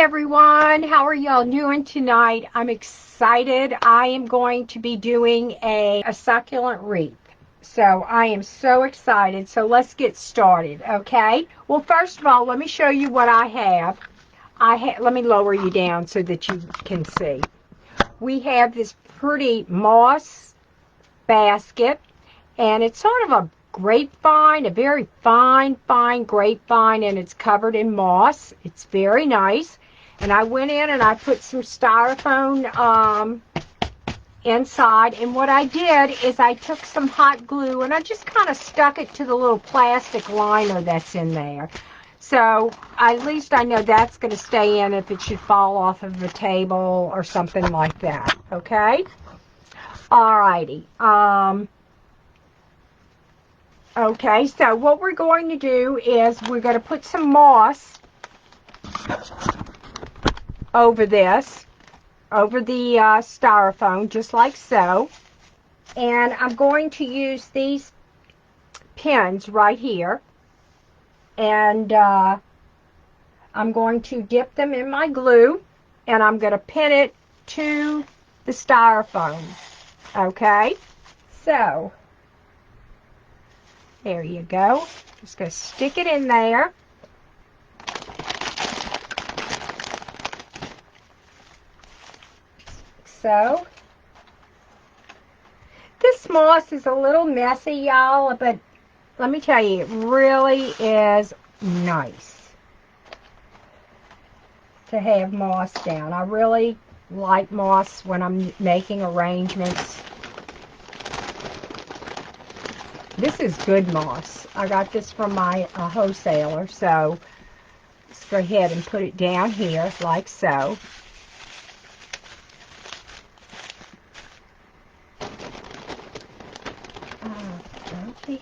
everyone, how are y'all doing tonight? I'm excited. I am going to be doing a succulent wreath. So I am so excited. So let's get started, okay? Well, first of all, let me show you what I have. Let me lower you down so that you can see. We have this pretty moss basket, and it's sort of a grapevine, a very fine grapevine, and it's covered in moss. It's very nice. And I went in and I put some styrofoam inside, and what I did is I took some hot glue and I just kind of stuck it to the little plastic liner that's in there. So at least I know that's going to stay in if it should fall off of the table or something like that, okay? Alrighty. Okay, so what we're going to do is we're going to put some moss over this, over the styrofoam, just like so. And I'm going to use these pins right here. And I'm going to dip them in my glue. And I'm going to pin it to the styrofoam. Okay? So, there you go. Just going to stick it in there. So, this moss is a little messy, y'all, but let me tell you, it really is nice to have moss down. I really like moss when I'm making arrangements. This is good moss. I got this from my wholesaler, so let's go ahead and put it down here like so. Okay.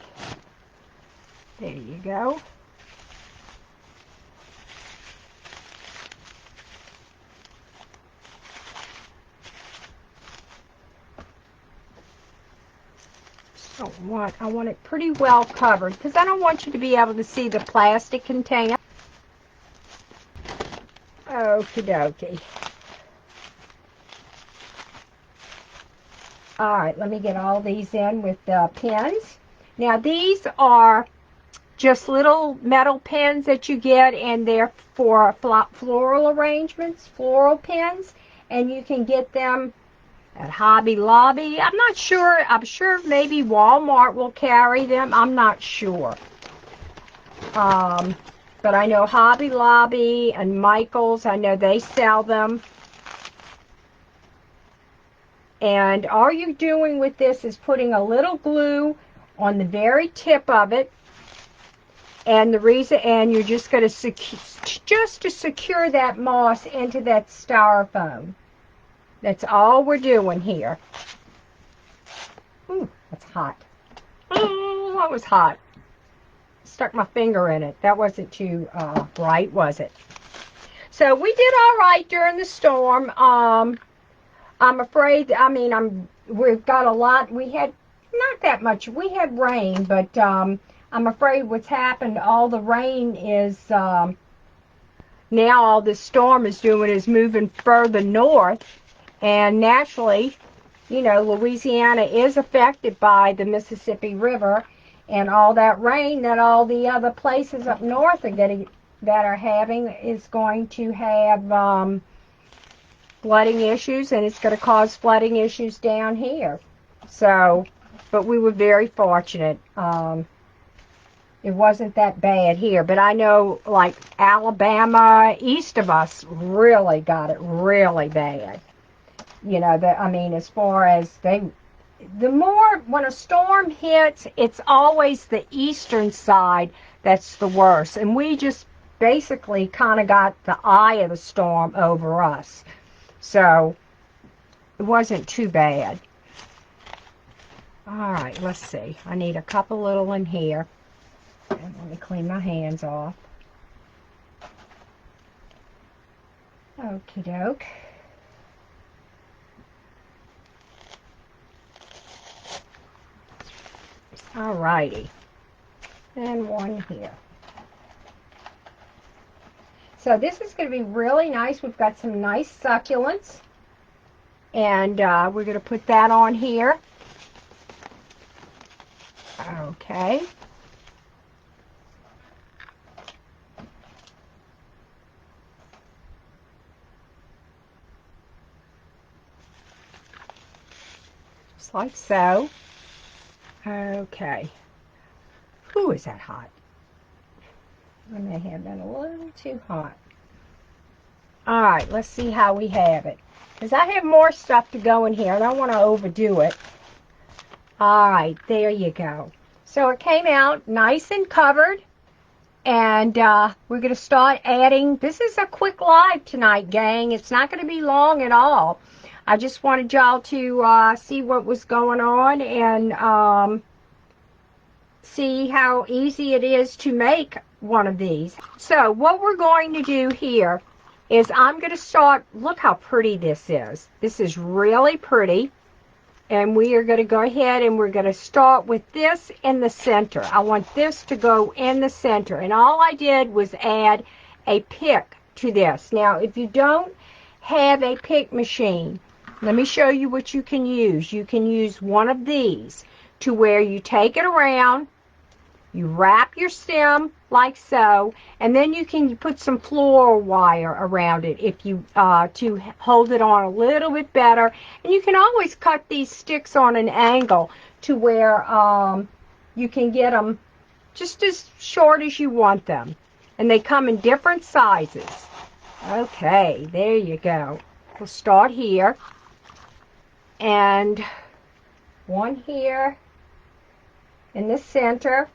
There you go. I want it pretty well covered because I don't want you to be able to see the plastic container. Okie dokie. Alright, let me get all these in with the pins. Now these are just little metal pins that you get, and they're for floral arrangements, floral pins, and you can get them at Hobby Lobby. I'm not sure. I'm sure maybe Walmart will carry them. I'm not sure. But I know Hobby Lobby and Michael's, I know they sell them. And all you're doing with this is putting a little glue on the very tip of it. And you're just going to secure that moss into that styrofoam. That's all we're doing here. Ooh, that's hot. Oh, that was hot. Stuck my finger in it. That wasn't too bright, was it? So we did all right during the storm. I'm afraid, we've got a lot. We had not that much. We had rain, but I'm afraid what's happened, all the rain is, now all this storm is doing is moving further north. And naturally, you know, Louisiana is affected by the Mississippi River, and all that rain that all the other places up north are having is going to have flooding issues, and it's going to cause flooding issues down here. So, but we were very fortunate. It wasn't that bad here, but I know like Alabama east of us really got it really bad. You know, as far as when a storm hits, it's always the eastern side that's the worst. And we just basically kind of got the eye of the storm over us. So, it wasn't too bad. Alright, let's see. I need a couple little in here. And let me clean my hands off. Okie doke. Alrighty. And one here. So this is going to be really nice. We've got some nice succulents. And we're going to put that on here. Okay. Just like so. Okay. Ooh, is that hot? I may have been a little too hot. All right, let's see how we have it. Because I have more stuff to go in here. I don't want to overdo it. All right, there you go. So it came out nice and covered. And we're going to start adding. This is a quick live tonight, gang. It's not going to be long at all. I just wanted y'all to see what was going on and see how easy it is to make one of these. So what we're going to do here is I'm going to start. Look how pretty this is. This is really pretty. And we are going to go ahead and we're going to start with this in the center. I want this to go in the center. And all I did was add a pick to this. Now, if you don't have a pick machine, let me show you what you can use. You can use one of these to where you take it around, you wrap your stem like so, and then you can put some floral wire around it if you to hold it on a little bit better. And you can always cut these sticks on an angle to where you can get them just as short as you want them. And they come in different sizes. Okay, there you go. We'll start here. And one here in the center.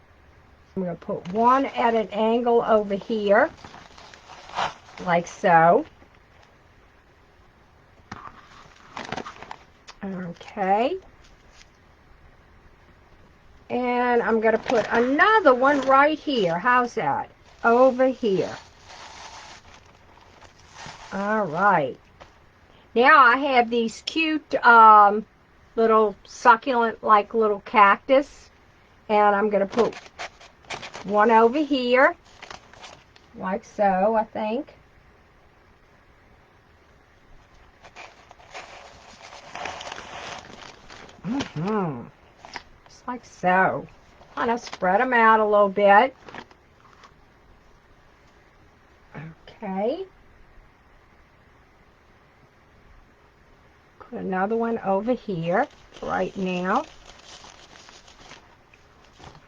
I'm going to put one at an angle over here, like so. Okay. And I'm going to put another one right here. How's that? Over here. All right. Now I have these cute little succulent, like little cactus. And I'm going to put one over here, like so, I think. Just like so. Kind of spread them out a little bit. Okay. Put another one over here right now.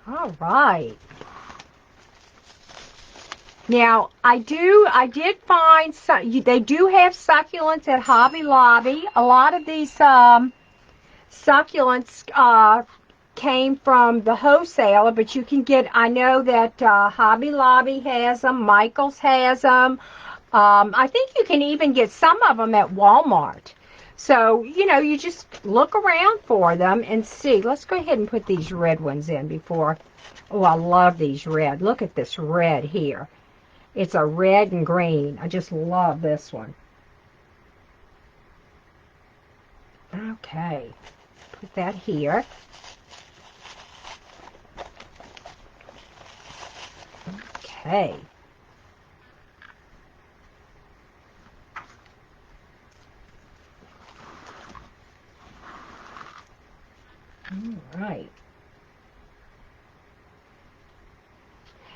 All right. Now, I did find they do have succulents at Hobby Lobby. A lot of these succulents came from the wholesaler, but you can get, I know that Hobby Lobby has them, Michael's has them. I think you can even get some of them at Walmart. So, you know, you just look around for them and see. Let's go ahead and put these red ones in before. Oh, I love these red. Look at this red here. It's a red and green. I just love this one. Okay. Put that here. Okay. All right.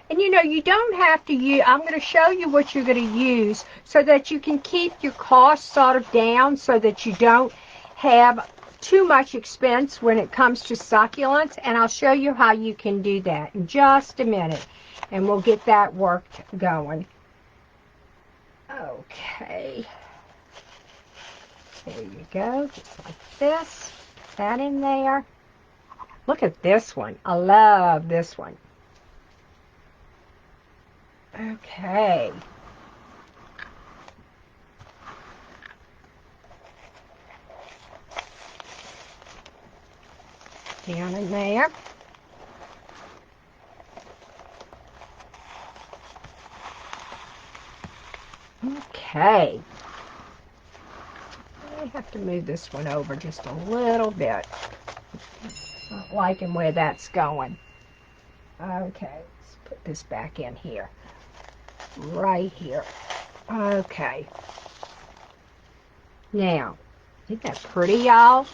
And you know, you don't have to use, I'm going to show you what you're going to use so that you can keep your costs sort of down so that you don't have too much expense when it comes to succulents. And I'll show you how you can do that in just a minute. And we'll get that worked going. Okay. There you go, just like this. Put that in there. Look at this one. I love this one. Okay. Down in there. Okay. I have to move this one over just a little bit. Not liking where that's going. Okay, let's put this back in here. right here. Okay. Now, isn't that pretty, y'all?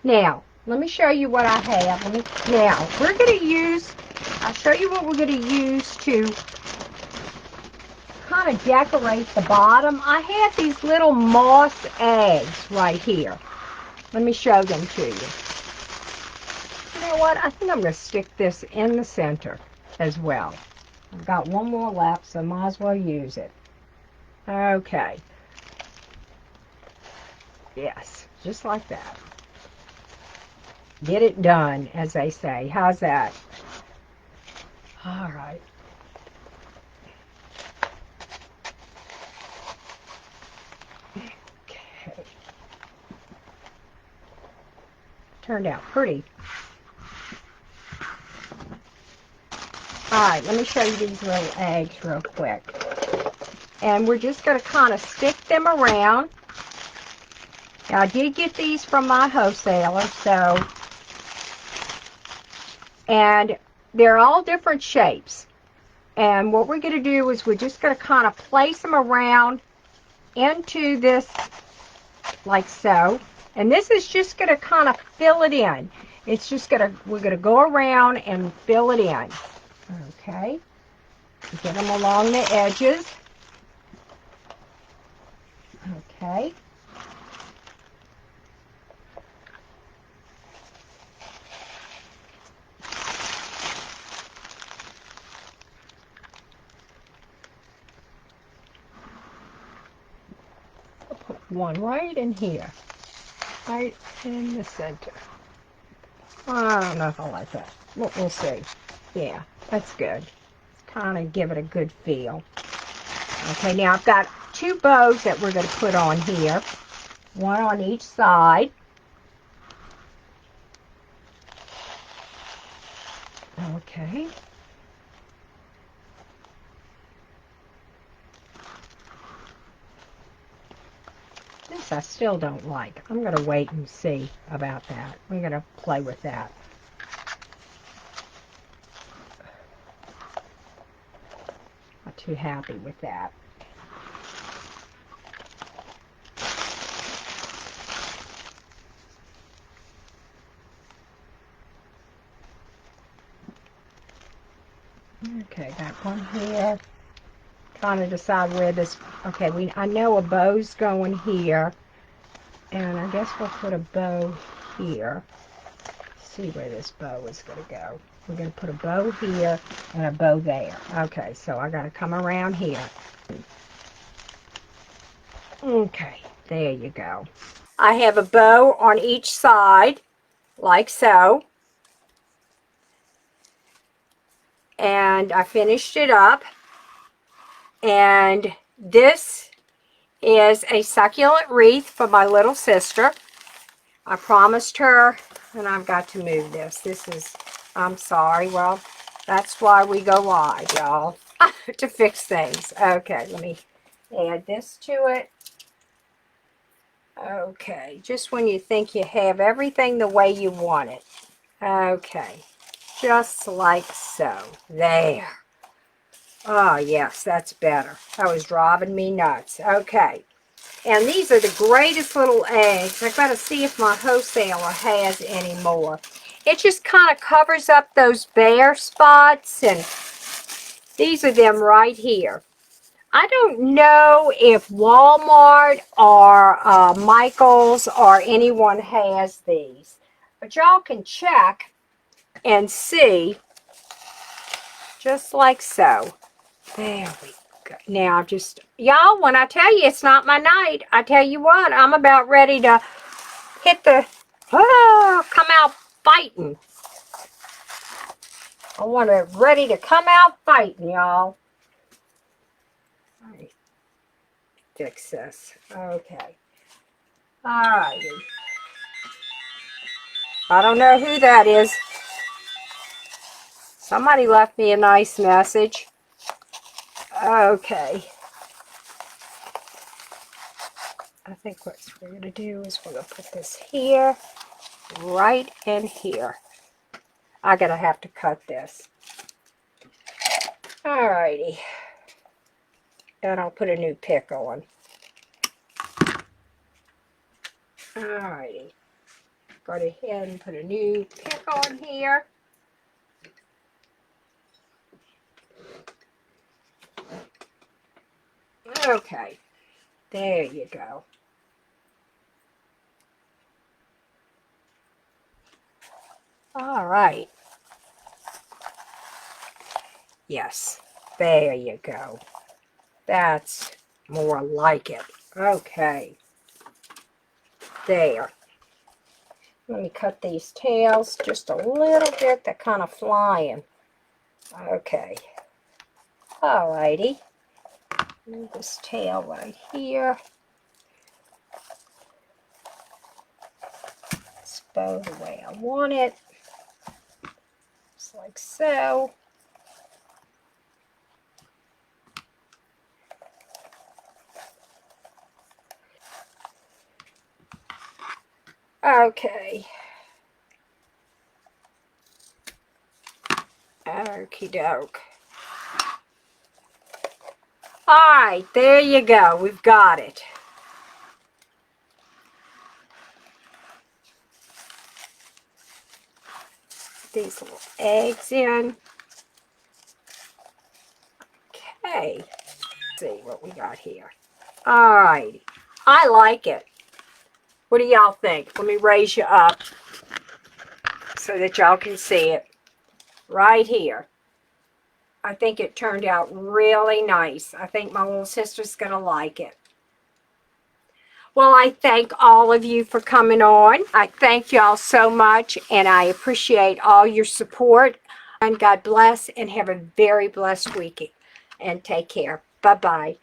Now, let me show you what I have. Now, we're going to use, I'll show you what we're going to use to kind of decorate the bottom. I have these little moss eggs right here. Let me show them to you. You know what? I think I'm going to stick this in the center as well. I've got one more left, so might as well use it. Okay. Yes, just like that. Get it done, as they say. How's that? All right. Okay. Turned out pretty. All right, let me show you these little eggs real quick. And we're just going to kind of stick them around. Now, I did get these from my wholesaler, so, and they're all different shapes. And what we're going to do is we're just going to kind of place them around into this, like so. And this is just going to kind of fill it in. It's just going to, we're going to go around and fill it in. Okay. Get them along the edges. Okay. I'll put one right in here. Right in the center. I don't know if I like that. We'll see. Yeah, that's good. Kind of give it a good feel. Okay, now I've got two bows that we're going to put on here. One on each side. Okay. This I still don't like. I'm going to wait and see about that. We're going to play with that. Not too happy with that. Okay, got one here. Trying to decide where this, okay, I know a bow's going here, and I guess we'll put a bow here. See where this bow is going to go. We're going to put a bow here and a bow there. Okay, so I got to come around here. Okay, there you go. I have a bow on each side, like so. And I finished it up. And this is a succulent wreath for my little sister. I promised her, and I've got to move this. This is, I'm sorry. Well, that's why we go live, y'all, to fix things. Okay, let me add this to it. Okay, just when you think you have everything the way you want it. Okay, just like so. There. Oh, yes, that's better. That was driving me nuts. Okay. And these are the greatest little eggs. I've got to see if my wholesaler has any more. It just kind of covers up those bare spots. And these are them right here. I don't know if Walmart or Michael's or anyone has these. But y'all can check and see. Just like so. There we go. Now, just, y'all, when I tell you it's not my night, I tell you what, I'm about ready to hit the, come out fighting. I want to, ready to come out fighting, y'all. Let me fix this. Okay. Alrighty. I don't know who that is. Somebody left me a nice message. Okay. I think what we're going to do is we're going to put this here, right in here. I'm going to have to cut this. Alrighty. and I'll put a new pick on. Alrighty. Go ahead and put a new pick on here. Okay. There you go. All right. Yes. There you go. That's more like it. Okay. There. Let me cut these tails just a little bit. They're kind of flying. Okay. Alrighty. Move this tail right here. Let's bow the way I want it. Just like so. Okay. Okie doke. Alright, there you go. We've got it. These little eggs in. Okay. Let's see what we got here. Alright. I like it. What do y'all think? Let me raise you up so that y'all can see it. Right here. I think it turned out really nice. I think my little sister's going to like it. Well, I thank all of you for coming on. I thank y'all so much, and I appreciate all your support. And God bless, and have a very blessed weekend. And take care. Bye-bye.